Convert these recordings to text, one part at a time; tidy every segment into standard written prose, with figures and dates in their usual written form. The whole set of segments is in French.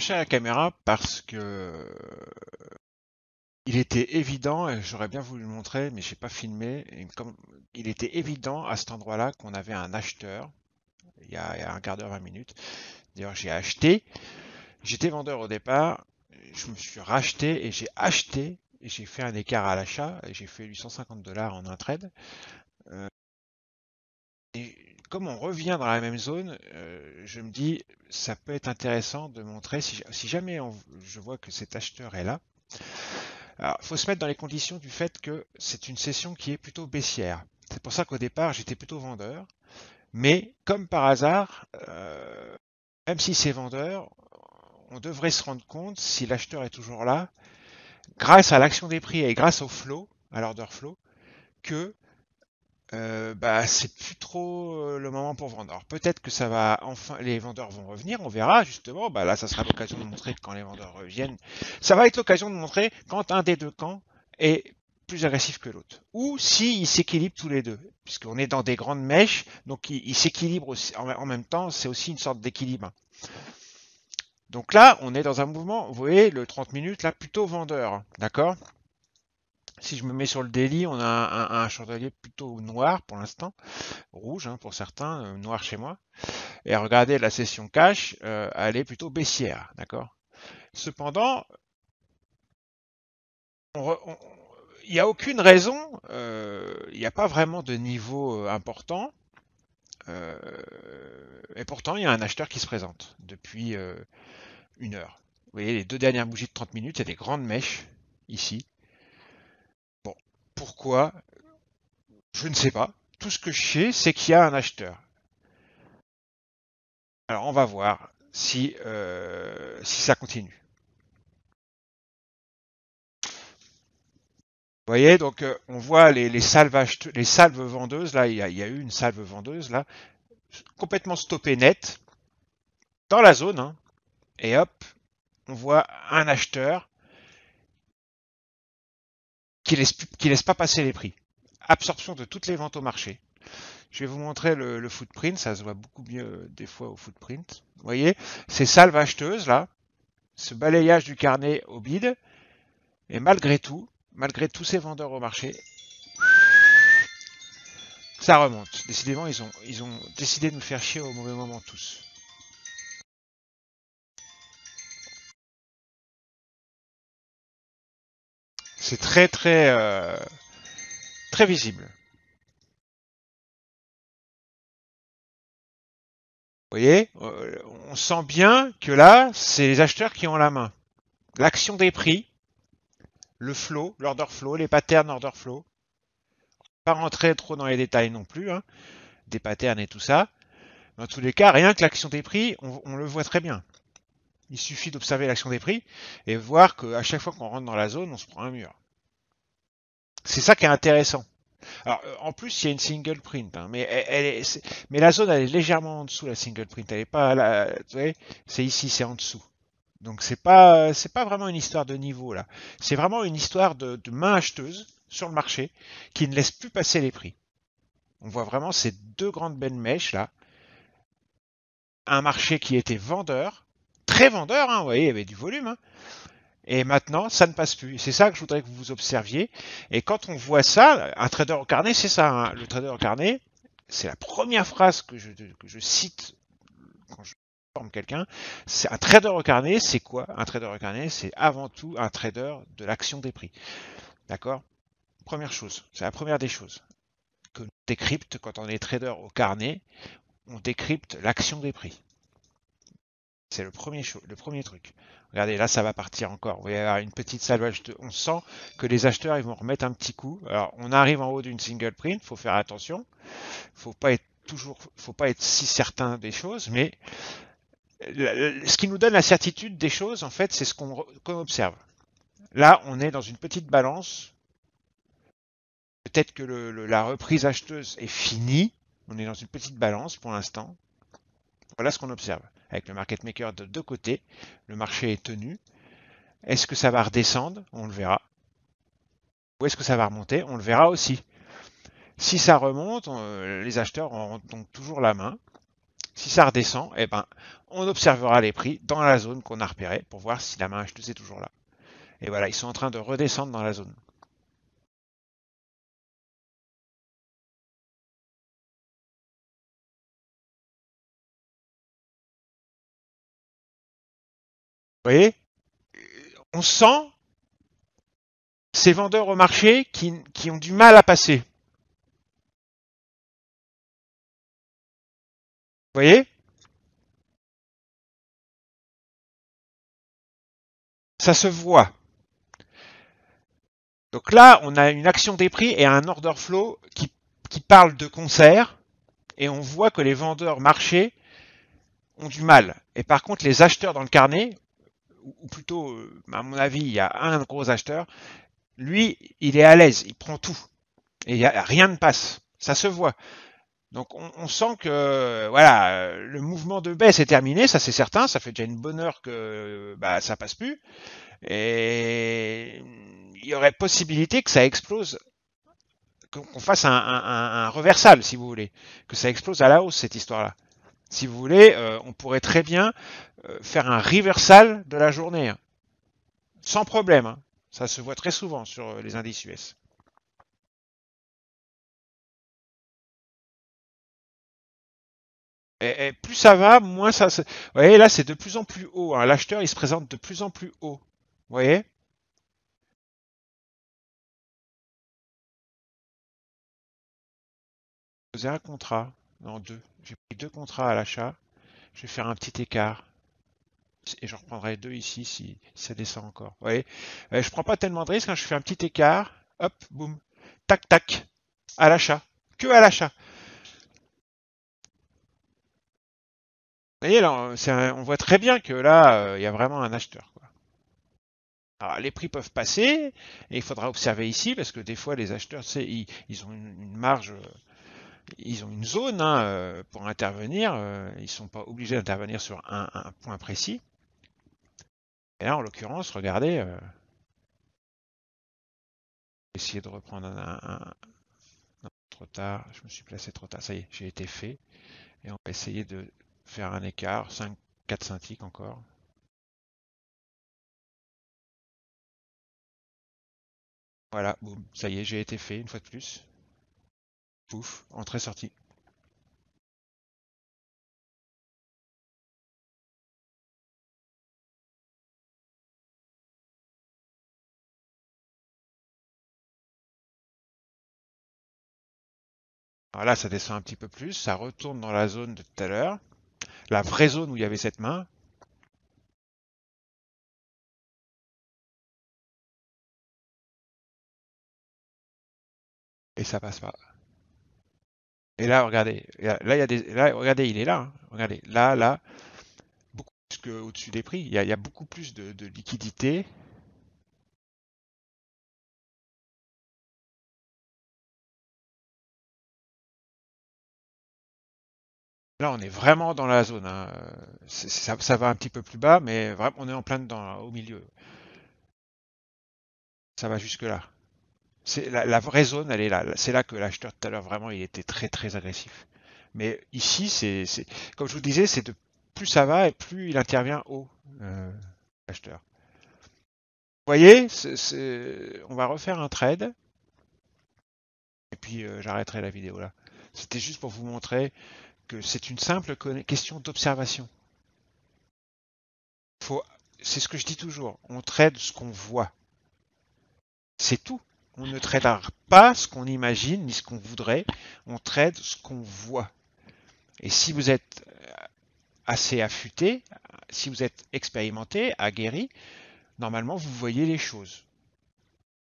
acheté la caméra parce que il était évident, et j'aurais bien voulu le montrer, mais j'ai pas filmé. Et comme il était évident à cet endroit-là qu'on avait un acheteur il y a un quart d'heure, 20 minutes. D'ailleurs, j'ai acheté. J'étais vendeur au départ. Je me suis racheté et j'ai acheté et j'ai fait un écart à l'achat et j'ai fait 850 $ en un trade. Euh, et comme on revient dans la même zone, je me dis ça peut être intéressant de montrer si jamais je vois que cet acheteur est là. Alors, il faut se mettre dans les conditions du fait que c'est une session qui est plutôt baissière. C'est pour ça qu'au départ, j'étais plutôt vendeur. Mais comme par hasard, même si c'est vendeur, on devrait se rendre compte, si l'acheteur est toujours là, grâce à l'action des prix et grâce au flow, à l'order flow, que c'est plus trop le moment pour vendre. Alors peut-être que ça va enfin, les vendeurs vont revenir, on verra justement. Là, ça sera l'occasion de montrer que quand les vendeurs reviennent, ça va être l'occasion de montrer quand un des deux camps est plus agressif que l'autre, ou si ils s'équilibrent tous les deux, puisqu'on est dans des grandes mèches, donc ils s'équilibrent aussi en même temps. C'est aussi une sorte d'équilibre. Donc là, on est dans un mouvement. Vous voyez le 30 minutes là, plutôt vendeur, d'accord? Si je me mets sur le daily, on a un chandelier plutôt noir pour l'instant, rouge pour certains, noir chez moi. Et regardez la session cash, elle est plutôt baissière, d'accord. Cependant, il n'y a aucune raison, il n'y a pas vraiment de niveau important, et pourtant il y a un acheteur qui se présente depuis une heure. Vous voyez les deux dernières bougies de 30 minutes, il y a des grandes mèches ici. Bon, pourquoi? Je ne sais pas. Tout ce que je sais, c'est qu'il y a un acheteur. Alors on va voir si ça continue. Vous voyez, donc on voit les salves vendeuses, là, il y a eu une salve vendeuse, là, complètement stoppée net, dans la zone, et hop, on voit un acheteur qui laisse pas passer les prix. Absorption de toutes les ventes au marché. Je vais vous montrer le footprint, ça se voit beaucoup mieux des fois au footprint. Vous voyez, ces salves acheteuses, là, ce balayage du carnet au bid, et malgré tous ces vendeurs au marché, ça remonte. Décidément, ils ont décidé de nous faire chier au mauvais moment tous. C'est très visible. Vous voyez, on sent bien que là, c'est les acheteurs qui ont la main. L'action des prix, le flow, l'order flow, les patterns order flow. Pas rentrer trop dans les détails non plus, des patterns et tout ça. Dans tous les cas, rien que l'action des prix, on le voit très bien. Il suffit d'observer l'action des prix et voir qu'à chaque fois qu'on rentre dans la zone, on se prend un mur. C'est ça qui est intéressant. Alors, en plus, il y a une single print, mais mais la zone elle est légèrement en dessous la single print. Elle est pas là, vous voyez, c'est ici, c'est en dessous. Donc c'est pas vraiment une histoire de niveau là. C'est vraiment une histoire de main acheteuse sur le marché qui ne laisse plus passer les prix. On voit vraiment ces deux grandes belles mèches là. Un marché qui était vendeur, très vendeur, vous voyez, il y avait du volume. Et maintenant, ça ne passe plus. C'est ça que je voudrais que vous observiez. Et quand on voit ça, un trader au carnet, c'est ça. Le trader au carnet, c'est la première phrase que je cite quand je forme quelqu'un. C'est un trader au carnet, c'est quoi? Un trader au carnet, c'est avant tout un trader de l'action des prix. D'accord? Première chose, c'est la première des choses que l'on décrypte quand on est trader au carnet. On décrypte l'action des prix. C'est le premier truc. Regardez, là, ça va partir encore. Vous voyez, avoir une petite salvage. On sent que les acheteurs, ils vont remettre un petit coup. Alors, on arrive en haut d'une single print. Faut faire attention. Faut pas être si certain des choses. Mais ce qui nous donne la certitude des choses, en fait, c'est ce qu'on observe. Là, on est dans une petite balance. Peut-être que la reprise acheteuse est finie. On est dans une petite balance pour l'instant. Voilà ce qu'on observe. Avec le market maker de deux côtés, le marché est tenu. Est-ce que ça va redescendre? On le verra. Ou est-ce que ça va remonter? On le verra aussi. Si ça remonte, les acheteurs auront donc toujours la main. Si ça redescend, eh ben, on observera les prix dans la zone qu'on a repérée pour voir si la main acheteuse est toujours là. Et voilà, ils sont en train de redescendre dans la zone. Vous voyez, on sent ces vendeurs au marché qui ont du mal à passer. Vous voyez, ça se voit. Donc là, on a une action des prix et un order flow qui parle de concert, et on voit que les vendeurs marchés ont du mal. Et par contre, les acheteurs dans le carnet, ou plutôt, à mon avis, il y a un gros acheteur, lui, il est à l'aise, il prend tout. Et rien ne passe. Ça se voit. Donc on sent que voilà, le mouvement de baisse est terminé, ça c'est certain, ça fait déjà une bonne heure que bah, ça passe plus. Et il y aurait possibilité que ça explose, qu'on fasse un reversal, si vous voulez, que ça explose à la hausse cette histoire-là. Si vous voulez, on pourrait très bien faire un reversal de la journée, hein, sans problème. Hein. Ça se voit très souvent sur les indices US. Et plus ça va, moins ça. Vous voyez, là, c'est de plus en plus haut. Hein. L'acheteur, il se présente de plus en plus haut. Vous voyez? Je faisais un contrat. Non, deux. J'ai pris deux contrats à l'achat. Je vais faire un petit écart. Et j'en reprendrai deux ici si ça descend encore. Vous voyez? Je prends pas tellement de risques. Hein. Je fais un petit écart. Hop, boum. Tac, tac. À l'achat. Que à l'achat. Vous voyez, là, on voit très bien que là, il y a vraiment un acheteur. Quoi. Alors, les prix peuvent passer, et il faudra observer ici, parce que des fois, les acheteurs, ils ont une marge, ils ont une zone hein, pour intervenir. Ils ne sont pas obligés d'intervenir sur un point précis. Et là, en l'occurrence, regardez, essayer de reprendre non, trop tard, je me suis placé trop tard, ça y est, j'ai été fait. Et on va essayer de faire un écart, 5, 4 syntiques encore. Voilà, boum, ça y est, j'ai été fait une fois de plus. Pouf, entrée-sortie. Alors là, ça descend un petit peu plus, ça retourne dans la zone de tout à l'heure, la vraie zone où il y avait cette main, et ça passe pas. Et là, regardez, là, il y a là, regardez, il est là. Hein. Regardez, là, beaucoup plus qu'au-dessus des prix. Il y a beaucoup plus de liquidité. Là, on est vraiment dans la zone. Hein. Ça va un petit peu plus bas, mais vraiment, on est en plein dedans, là, au milieu. Ça va jusque là. C'est la vraie zone, elle est là. C'est là que l'acheteur tout à l'heure vraiment, il était très très agressif. Mais ici, comme je vous disais, c'est de plus ça va et plus il intervient haut, l'acheteur. Vous voyez, on va refaire un trade et puis j'arrêterai la vidéo là. C'était juste pour vous montrer que c'est une simple question d'observation. Faut, c'est ce que je dis toujours. On trade ce qu'on voit. C'est tout. On ne trade pas ce qu'on imagine ni ce qu'on voudrait. On trade ce qu'on voit. Et si vous êtes assez affûté, si vous êtes expérimenté, aguerri, normalement vous voyez les choses.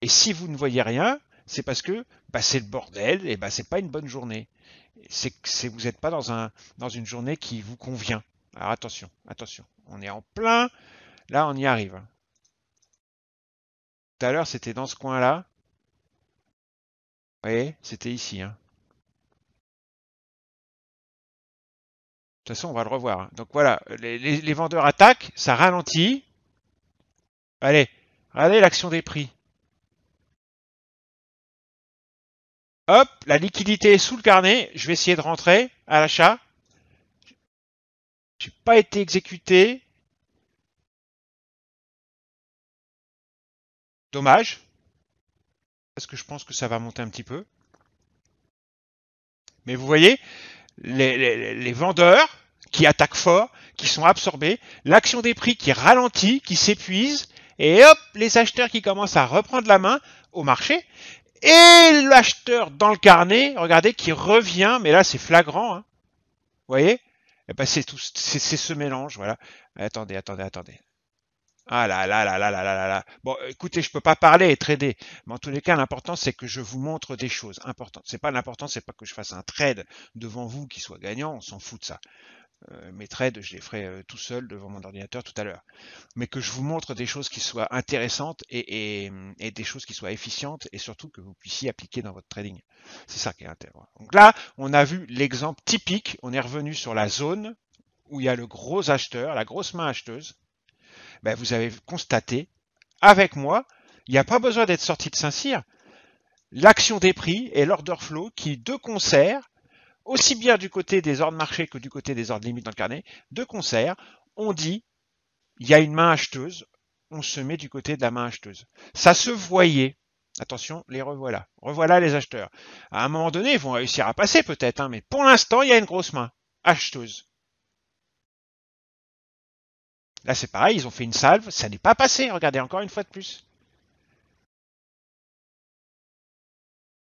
Et si vous ne voyez rien, c'est parce que bah, c'est le bordel et bah, c'est pas une bonne journée. Vous n'êtes pas dans une journée qui vous convient. Alors attention, attention. On est en plein, là on y arrive. Tout à l'heure c'était dans ce coin-là. Vous voyez, c'était ici. Hein. De toute façon, on va le revoir. Hein. Donc voilà, les vendeurs attaquent, ça ralentit. Allez, regardez l'action des prix. Hop, la liquidité est sous le carnet. Je vais essayer de rentrer à l'achat. J'ai pas été exécuté. Dommage. Parce que je pense que ça va monter un petit peu. Mais vous voyez, les vendeurs qui attaquent fort, qui sont absorbés, l'action des prix qui ralentit, qui s'épuise, et hop, les acheteurs qui commencent à reprendre la main au marché, et l'acheteur dans le carnet, regardez, qui revient, mais là c'est flagrant, hein, vous voyez, et ben c'est tout, c'est ce mélange, voilà. Attendez. Ah là là là là là là là là. Bon, écoutez, je peux pas parler et trader, mais en tous les cas, l'important c'est que je vous montre des choses importantes. C'est pas l'important, c'est pas que je fasse un trade devant vous qui soit gagnant, on s'en fout de ça. Mes trades, je les ferai tout seul devant mon ordinateur tout à l'heure. Mais que je vous montre des choses qui soient intéressantes et des choses qui soient efficientes et surtout que vous puissiez appliquer dans votre trading. C'est ça qui est intéressant. Donc là, on a vu l'exemple typique. On est revenu sur la zone où il y a le gros acheteur, la grosse main acheteuse. Ben, vous avez constaté avec moi, il n'y a pas besoin d'être sorti de Saint-Cyr. L'action des prix et l'order flow qui, de concert, aussi bien du côté des ordres marchés que du côté des ordres limites dans le carnet, de concert, on dit il y a une main acheteuse, on se met du côté de la main acheteuse. Ça se voyait. Attention, les revoilà. Revoilà les acheteurs. À un moment donné, ils vont réussir à passer peut-être, hein, mais pour l'instant, il y a une grosse main acheteuse. Là, c'est pareil, ils ont fait une salve, ça n'est pas passé. Regardez encore une fois de plus.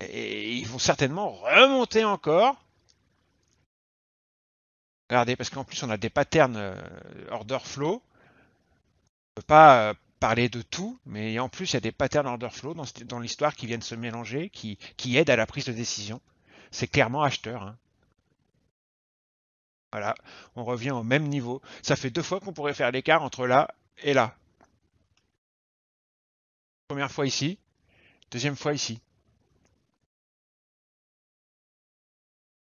Et ils vont certainement remonter encore. Regardez, parce qu'en plus, on a des patterns order flow. On ne peut pas parler de tout, mais en plus, il y a des patterns order flow dans l'histoire qui viennent se mélanger, qui aident à la prise de décision. C'est clairement acheteur, hein. Voilà, on revient au même niveau. Ça fait 2 fois qu'on pourrait faire l'écart entre là et là. Première fois ici, deuxième fois ici.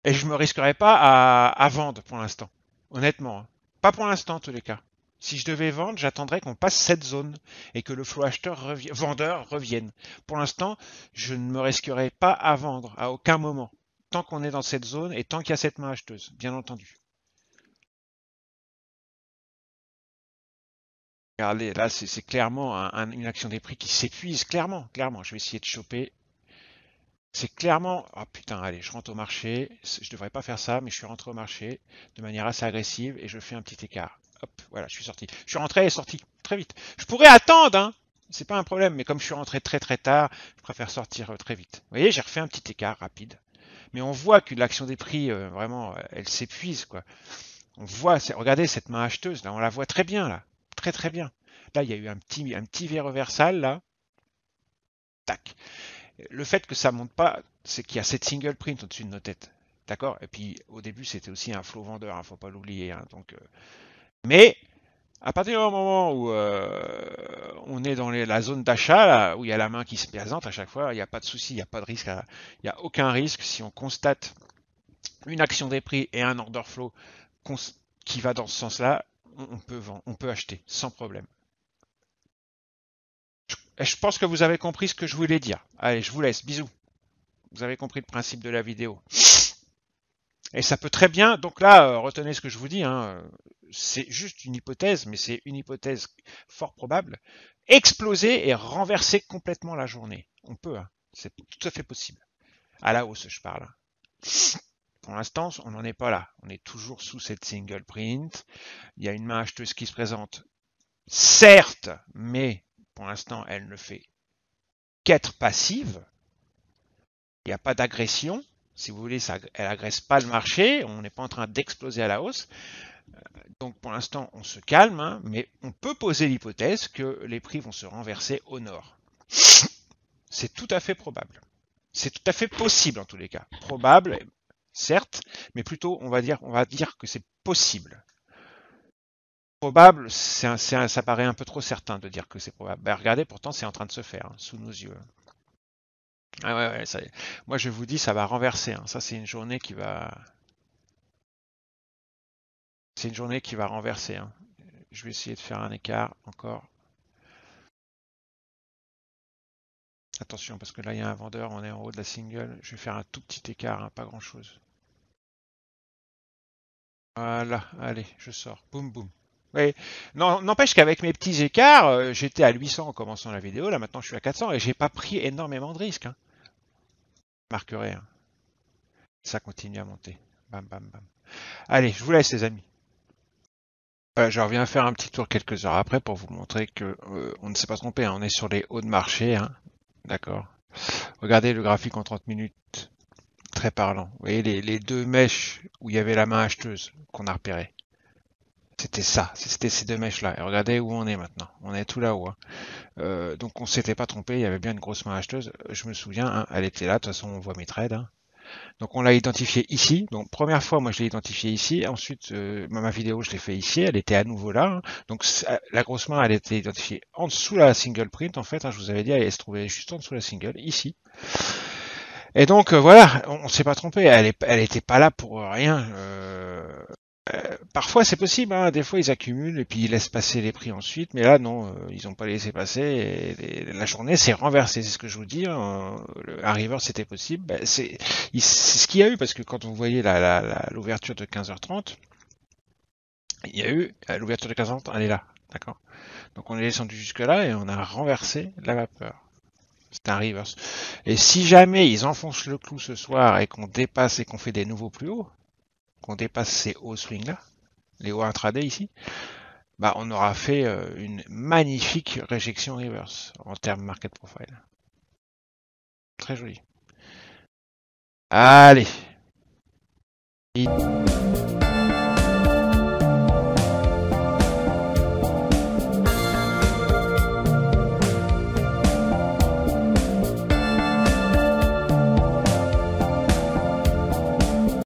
Et je me risquerais pas à vendre pour l'instant. Honnêtement, hein. Pas pour l'instant en tous les cas. Si je devais vendre, j'attendrais qu'on passe cette zone et que le flow vendeur revienne. Pour l'instant, je ne me risquerais pas à vendre à aucun moment. Tant qu'on est dans cette zone et tant qu'il y a cette main acheteuse, bien entendu. Regardez, là, c'est clairement une action des prix qui s'épuise, clairement. Je vais essayer de choper. C'est clairement. Oh putain, allez, je rentre au marché. Je devrais pas faire ça, mais je suis rentré au marché de manière assez agressive et je fais un petit écart. Hop, voilà, je suis sorti. Je suis rentré et sorti très vite. Je pourrais attendre, hein. C'est pas un problème, mais comme je suis rentré très très tard, je préfère sortir très vite. Vous voyez, j'ai refait un petit écart rapide. Mais on voit que l'action des prix, vraiment, elle s'épuise, quoi. On voit, regardez cette main acheteuse, là, on la voit très bien, là. Très très bien. Là, il y a eu un petit V reversal, là. Tac. Le fait que ça monte pas, c'est qu'il y a cette single print au-dessus de nos têtes. D'accord. Et puis au début, c'était aussi un flow vendeur, hein, faut pas l'oublier, hein, donc, mais à partir du moment où on est dans la zone d'achat, où il y a la main qui se présente à chaque fois, il n'y a pas de souci, il n'y a pas de risque, il n'y a aucun risque si on constate une action des prix et un order flow qui va dans ce sens-là, on peut vendre, on peut acheter sans problème. Je pense que vous avez compris ce que je voulais dire. Allez, je vous laisse. Bisous. Vous avez compris le principe de la vidéo. Et ça peut très bien, donc là, retenez ce que je vous dis, hein, c'est juste une hypothèse, mais c'est une hypothèse fort probable, exploser et renverser complètement la journée. On peut, hein, c'est tout à fait possible. À la hausse, je parle. Pour l'instant, on n'en est pas là. On est toujours sous cette single print. Il y a une main acheteuse qui se présente, certes, mais pour l'instant, elle ne fait qu'être passive. Il n'y a pas d'agression. Si vous voulez, elle agresse pas le marché. On n'est pas en train d'exploser à la hausse. Donc pour l'instant, on se calme, hein, mais on peut poser l'hypothèse que les prix vont se renverser au nord. C'est tout à fait probable. C'est tout à fait possible en tous les cas. Probable, certes, mais plutôt on va dire que c'est possible. Probable, ça paraît un peu trop certain de dire que c'est probable. Ben, regardez, pourtant c'est en train de se faire, hein, sous nos yeux. Ah ouais, ça, moi je vous dis, ça va renverser, hein. Ça c'est une journée qui va, renverser, hein. Je vais essayer de faire un écart encore. Attention, parce que là, il y a un vendeur, on est en haut de la single. Je vais faire un tout petit écart, hein, pas grand-chose. Voilà, allez, je sors. Boum, boum. Oui. Non, n'empêche qu'avec mes petits écarts, j'étais à 800 en commençant la vidéo, là maintenant je suis à 400 et j'ai pas pris énormément de risques. Hein. Marquerez, hein. Ça continue à monter. Bam, bam, bam. Allez, je vous laisse les amis. Je reviens faire un petit tour quelques heures après pour vous montrer que on ne s'est pas trompé, hein. On est sur les hauts de marché, hein. D'accord. Regardez le graphique en 30 minutes, très parlant. Vous voyez les deux mèches où il y avait la main acheteuse qu'on a repéré. C'était ça, c'était ces deux mèches-là. Et regardez où on est maintenant. On est tout là-haut. Hein. Donc on s'était pas trompé, il y avait bien une grosse main acheteuse. Je me souviens, hein, elle était là, de toute façon on voit mes trades. Hein. Donc on l'a identifié ici. Donc première fois, moi je l'ai identifié ici. Ensuite, ma vidéo, je l'ai fait ici. Elle était à nouveau là. Hein. Donc la grosse main, elle était identifiée en dessous la single print. En fait, hein, je vous avais dit, elle se trouvait juste en dessous la single, ici. Et donc voilà, on s'est pas trompé. Elle était pas là pour rien. Parfois c'est possible, hein. Des fois ils accumulent et puis ils laissent passer les prix ensuite, mais là non, ils n'ont pas laissé passer et la journée s'est renversée, c'est ce que je vous dis. Hein. Un river c'était possible, ben, c'est ce qu'il y a eu parce que quand vous voyez l'ouverture de 15h30, il y a eu l'ouverture de 15h30, elle est là, d'accord. Donc on est descendu jusque là et on a renversé la vapeur. C'est un reverse. Et si jamais ils enfoncent le clou ce soir et qu'on dépasse et qu'on fait des nouveaux plus hauts, qu'on dépasse ces hauts swings là, les hauts intraday ici, bah on aura fait une magnifique réjection reverse en termes market profile. Très joli. Allez.